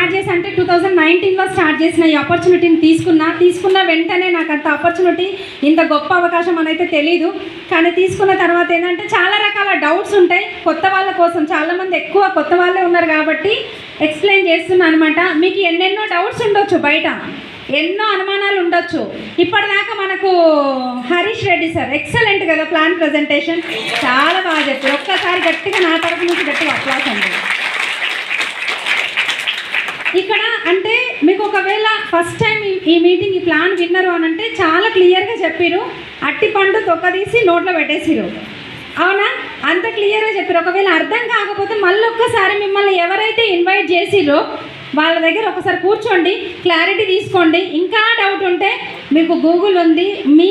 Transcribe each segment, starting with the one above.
Start చేసి అంటే 2019లో start చేసిన ఈ ఆపర్చునిటీని తీసుకున్న వెంటనే నాకు అంత ఆపర్చునిటీ ఇంత గొప్ప అవకాశం అని అయితే తెలీదు. కానీ తీసుకున్న తర్వాత ఏంటంటే చాలా రకాల డౌట్స్ ఉంటాయి కొత్త వాళ్ళ కోసం. చాలామంది ఎక్కువ కొత్త వాళ్ళే ఉన్నారు కాబట్టి ఎక్స్ప్లెయిన్ చేస్తున్నాను అనమాట. మీకు ఎన్నెన్నో డౌట్స్ ఉండొచ్చు, బయట ఎన్నో అనుమానాలు ఉండొచ్చు. ఇప్పటిదాకా మనకు హరీష్ రెడ్డి సార్ ఎక్సలెంట్ కదా ప్లాన్ ప్రజెంటేషన్, చాలా బాగా చెప్పారు. ఒక్కసారి గట్టిగా నా తరఫు నుంచి గట్టిగా అప్లాస్ అండి. ఇక్కడ అంటే మీకు ఒకవేళ ఫస్ట్ టైం ఈ మీటింగ్ ఈ ప్లాన్ విన్నరు అని అంటే చాలా క్లియర్గా చెప్పారు. అట్టి పండు తొక్కదీసి నోట్లో పెట్టేసిరు, అవునా? అంత క్లియర్గా చెప్పారు. ఒకవేళ అర్థం కాకపోతే మళ్ళీ ఒక్కసారి మిమ్మల్ని ఎవరైతే ఇన్వైట్ చేసిరో వాళ్ళ దగ్గర ఒకసారి కూర్చోండి, క్లారిటీ తీసుకోండి. ఇంకా డౌట్ ఉంటే మీకు గూగుల్ ఉంది, మీ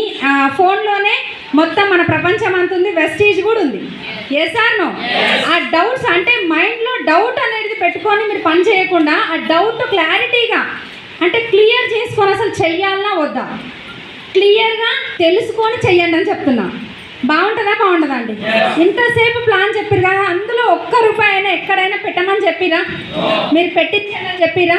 ఫోన్లోనే మొత్తం మన ప్రపంచం అంత ఉంది, వెస్టీజ్ కూడా ఉంది. Yes or no? ఆ డౌట్స్ అంటే మైండ్లో డౌట్ అనేది పెట్టుకొని మీరు పని చేయకుండా ఆ డౌట్ క్లారిటీగా అంటే క్లియర్ చేసుకొని అసలు చెయ్యాలన్నా వద్దా క్లియర్గా తెలుసుకొని చెయ్యండి అని చెప్తున్నా. బాగుంటుందా బాగుంటుందా అండి? ఇంతసేపు ప్లాన్ చెప్పారు కదా, అందులో ఒక్క రూపాయి అయినా ఎక్కడైనా పెట్టమని చెప్పిరా? మీరు పెట్టించాలని చెప్పిరా?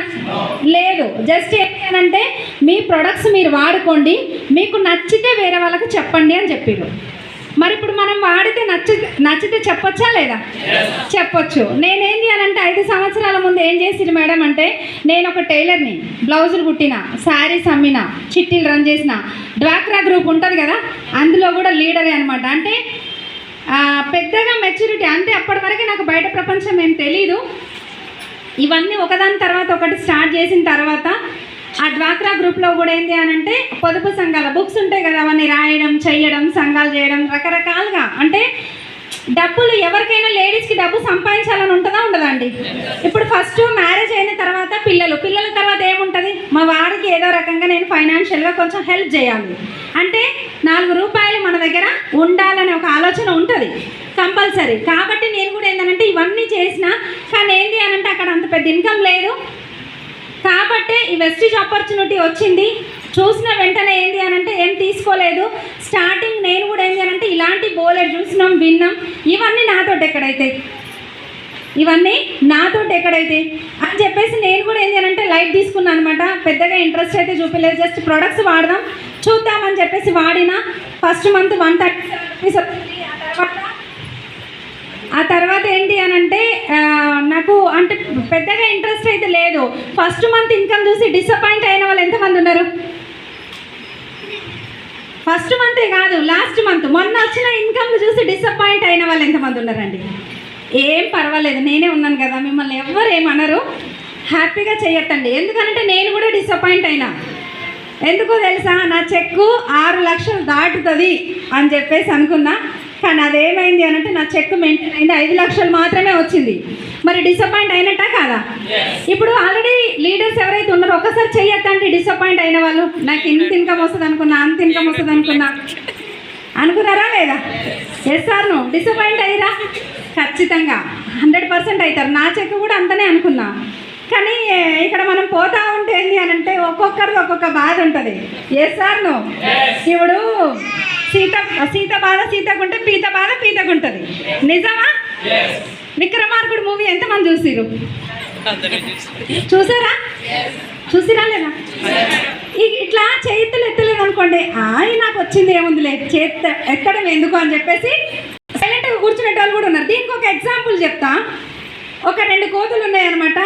లేదు. జస్ట్ ఏంటంటే మీ ప్రొడక్ట్స్ మీరు వాడుకోండి, మీకు నచ్చితే వేరే వాళ్ళకి చెప్పండి అని చెప్పారు. మరి ఇప్పుడు మనం వాడితే నచ్చితే చెప్పొచ్చా లేదా? చెప్పొచ్చు. నేనేంటి అని అంటే 5 సంవత్సరాల ముందు ఏం చేసిరు మేడం అంటే, నేను ఒక టైలర్ని, బ్లౌజులు కుట్టిన, శారీస్ అమ్మిన, చిట్టీలు రన్ చేసిన, డ్వాక్రా గ్రూప్ ఉంటుంది కదా అందులో కూడా లీడరే అనమాట. అంటే పెద్దగా మెచ్యూరిటీ అంటే అప్పటి వరకు నాకు బయట ప్రపంచం ఏం తెలీదు. ఇవన్నీ ఒకదాని తర్వాత ఒకటి స్టార్ట్ చేసిన తర్వాత ఆ డ్వాక్రా గ్రూప్లో కూడా ఏంటి అని అంటే పొదుపు సంఘాల బుక్స్ ఉంటాయి కదా, అవన్నీ రాయడం, చేయడం, సంఘాలు చేయడం, రకరకాలుగా. అంటే డబ్బులు ఎవరికైనా లేడీస్కి డబ్బు సంపాదించాలని ఉంటుందా ఉండదా అండి? ఇప్పుడు ఫస్ట్ మ్యారేజ్ అయిన తర్వాత పిల్లల తర్వాత ఏముంటుంది? మా వాడికి ఏదో రకంగా నేను ఫైనాన్షియల్గా కొంచెం హెల్ప్ చేయాలి అంటే 4 రూపాయలు మన దగ్గర ఉండాలనే ఒక ఆలోచన ఉంటుంది కంపల్సరీ. కాబట్టి నేను కూడా ఏంటంటే ఇవన్నీ చేసిన, కానీ ఏంటి అని అంటే అక్కడ అంత పెద్ద ఇన్కమ్ లేదు. కాబట్టి ఈ వెస్టీజ్ ఆపర్చునిటీ వచ్చింది. చూసిన వెంటనే ఏంటి అని అంటే ఏం తీసుకోలేదు. స్టార్టింగ్ నేను కూడా ఏంటి అని అంటే ఇలాంటి బోలెడ్ చూసినాం, విన్నాం. ఇవన్నీ నాతోటి ఎక్కడైతే అని చెప్పేసి నేను కూడా ఏంటి అని అంటే లైట్ తీసుకున్నాను అనమాట. పెద్దగా ఇంట్రెస్ట్ అయితే చూపించలేదు, జస్ట్ ప్రొడక్ట్స్ వాడదాం చూద్దామని చెప్పేసి వాడిన. ఫస్ట్ మంత్ 137 రూపీస్ వచ్చింది. ఆ తర్వాత ఏంటి అని అంటే నాకు అంటే పెద్దగా ఇంట్రెస్ట్ అయితే లేదు. ఫస్ట్ మంత్ ఇన్కమ్ చూసి డిసప్పాయింట్ అయిన వాళ్ళు ఎంతమంది ఉన్నారు? ఫస్ట్ మంతే కాదు, లాస్ట్ మంత్ మొన్న వచ్చిన ఇన్కమ్ చూసి డిసప్పాయింట్ అయిన వాళ్ళు ఎంతమంది ఉన్నారండి? ఏం పర్వాలేదు, నేనే ఉన్నాను కదా, మిమ్మల్ని ఎవరు ఏమనరు, హ్యాపీగా చేయొద్దండి. ఎందుకంటే నేను కూడా డిసప్పాయింట్ అయినా. ఎందుకో తెలుసా? నా చెక్కు 6 లక్షలు దాటుతుంది అని చెప్పేసి అనుకున్నా. కానీ అదేమైంది అని అంటే నా చెక్ మెయింటైన్ అయింది, 5 లక్షలు మాత్రమే వచ్చింది. మరి డిసప్పాయింట్ అయినట్టా కాదా? ఇప్పుడు ఆల్రెడీ లీడర్స్ ఎవరైతే ఉన్నారో ఒకసారి చెయ్యొద్దండి. డిసప్పాయింట్ అయిన వాళ్ళు, నాకు ఇంత ఇన్కమ్ వస్తుంది అనుకున్నా, అంత ఇన్కమ్ వస్తుంది అనుకున్నారా లేదా? Yes or no? డిసప్పాయింట్ అయ్యారా? ఖచ్చితంగా 100% అవుతారు. నా చెక్ కూడా అంతనే అనుకున్నా. కానీ ఇక్కడ మనం పోతా ఉంటే ఏంటి అని అంటే ఒక్కొక్కరిది ఒక్కొక్క బాధ ఉంటుంది. Yes or no? ఇప్పుడు సీత బాధ సీతకుంటే పీత బాధ పీతకుంటుంది. నిజమా? విక్రమార్కుడు మూవీ ఎంతమంది చూసిరా లేదా? ఇట్లా చేతులు ఎత్తలేదు అనుకోండి, నాకు వచ్చింది ఏముందిలే, చేత ఎక్కడం ఎందుకు అని చెప్పేసి సైలెంట్గా కూర్చునే వాళ్ళు కూడా ఉన్నారు. దీనికి ఒక ఎగ్జాంపుల్ చెప్తా. ఒక 2 కోతులు ఉన్నాయన్నమాట.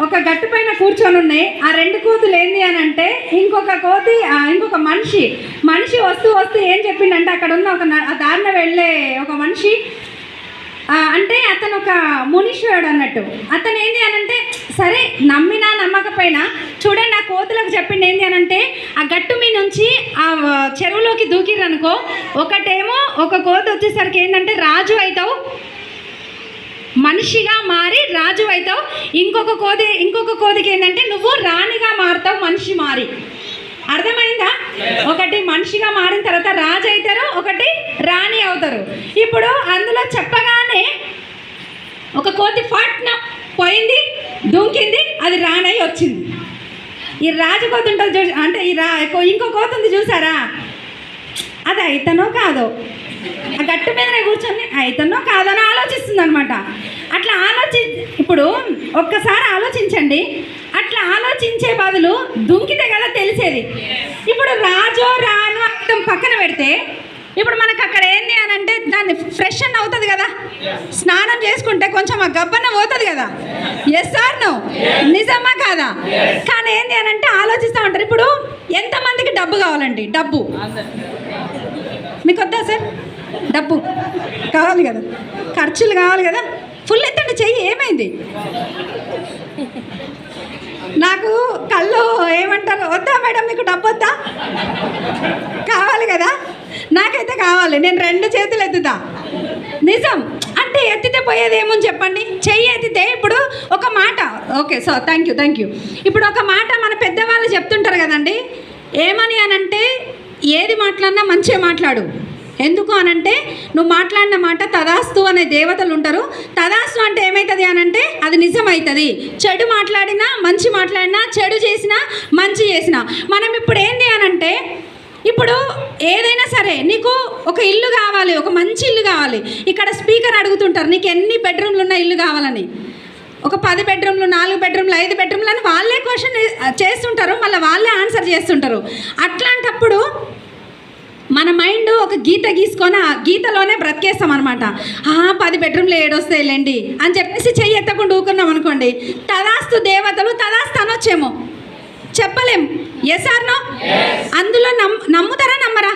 ఒక గట్టు పైన కూర్చొని ఉన్నాయి. ఆ 2 కోతులు ఏంది అని అంటే ఇంకొక మనిషి వస్తూ ఏం చెప్పిండంటే అక్కడ ఉన్న ఒక దారిన వెళ్ళే ఒక మనిషి అంటే అతను ఒక మునీశ్వరుడు అన్నట్టు. అతను ఏంది అని అంటే సరే నమ్మినా నమ్మకపోయినా చూడండి ఆ కోతులకు చెప్పిండు ఏంది అని అంటే ఆ గట్టు మీ నుంచి ఆ చెరువులోకి దూకిరనుకో, ఒకటేమో ఒక కోత వచ్చేసరికి ఏంటంటే రాజు అవుతావు, మనిషిగా మారి రాజు అవుతావు. ఇంకొక కోతికి ఏంటంటే నువ్వు రాణిగా మారుతావు, మనిషి మారి. అర్థమైందా? ఒకటి మనిషిగా మారిన తర్వాత రాజు అవుతారు, ఒకటి రాణి అవుతారు. ఇప్పుడు అందులో చెప్పగానే ఒక కోతి ఫాట్న పోయింది, దూకింది, అది రాణి వచ్చింది. ఈ రాజు కోతి ఉంటుంది అంటే ఇంకో కోతి ఉంది చూసారా, అది అయితనో కాదో ఆ గట్టు మీదనే కూర్చొని అయితనో కాదో అని ఆలోచిస్తుంది అనమాట. అట్లా ఇప్పుడు ఒక్కసారి ఆలోచించండి, ఆలోచించే బదులు దుంకితే కదా తెలిసేది. ఇప్పుడు రాజో రాను అర్థం పక్కన పెడితే ఇప్పుడు మనకు అక్కడ ఏంది అని అంటే దాన్ని ఫ్రెష్ అన్న అవుతుంది కదా, స్నానం చేసుకుంటే కొంచెం ఆ గబ్బన్న పోతుంది కదా. Yes or no? నిజమా కాదా? కానీ ఏంది అని అంటే ఆలోచిస్తూ ఉంటారు. ఇప్పుడు ఎంతమందికి డబ్బు కావాలండి? డబ్బు మీకు వద్దా సార్? డబ్బు కావాలి కదా, ఖర్చులు కావాలి కదా. ఫుల్ ఎత్తండి చెయ్యి. ఏమైంది? నాకు కళ్ళు ఏమంటారు, వద్దా మేడం మీకు డబ్బు వద్దా? కావాలి కదా. నాకైతే కావాలి. నేను 2 చేతులు ఎత్తుతా. నిజం అంటే ఎత్తితే పోయేది ఏమని చెప్పండి. చెయ్యి ఎత్తితే ఇప్పుడు ఒక మాట, ఓకే సో థ్యాంక్ యూ. ఇప్పుడు ఒక మాట మన పెద్దవాళ్ళు చెప్తుంటారు కదండి, ఏమని అనంటే ఏది మాట్లాడినా మంచిగా మాట్లాడు. ఎందుకు అనంటే నువ్వు మాట్లాడిన మాట తదాస్తు అనే దేవతలు ఉంటారు. తదాస్తు అంటే ఏమవుతుంది అనంటే అది నిజమవుతుంది. చెడు మాట్లాడినా మంచి మాట్లాడినా, చెడు చేసినా మంచి చేసినా. మనం ఇప్పుడు ఏంది అనంటే ఇప్పుడు ఏదైనా సరే నీకు ఒక ఇల్లు కావాలి, ఒక మంచి ఇల్లు కావాలి. ఇక్కడ స్పీకర్ అడుగుతుంటారు నీకు ఎన్ని బెడ్రూమ్లు ఉన్న ఇల్లు కావాలని. ఒక 10 బెడ్రూమ్లు, 4 బెడ్రూమ్లు, 5 బెడ్రూమ్లు అని వాళ్ళే క్వశ్చన్ చేస్తుంటారు, మళ్ళీ వాళ్ళే ఆన్సర్ చేస్తుంటారు. అట్లాంటప్పుడు మన మైండ్ ఒక గీత గీసుకొని ఆ గీతలోనే బ్రతికేస్తాం అనమాట. 10 బెడ్రూమ్లు ఏడొస్తాయిలేండి అని చెప్పేసి చెయ్యి ఎత్తకుండా ఊకున్నాం అనుకోండి, తదాస్తు దేవతలు తదాస్తు అనొచ్చేమో, చెప్పలేం. Yes or no? అందులో నమ్ముతారా నమ్మరా?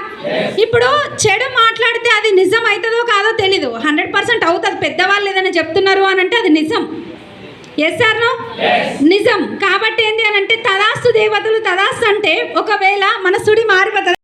ఇప్పుడు చెడు మాట్లాడితే అది నిజం అవుతుందో కాదో తెలీదు. 100% అవుతుంది. పెద్దవాళ్ళు ఏదైనా చెప్తున్నారు అని అంటే అది నిజం. Yes or no? నిజం. కాబట్టి ఏంటి అని అంటే తదాస్తు దేవతలు తదాస్తు అంటే ఒకవేళ మన సుడి మారిపోతుంది.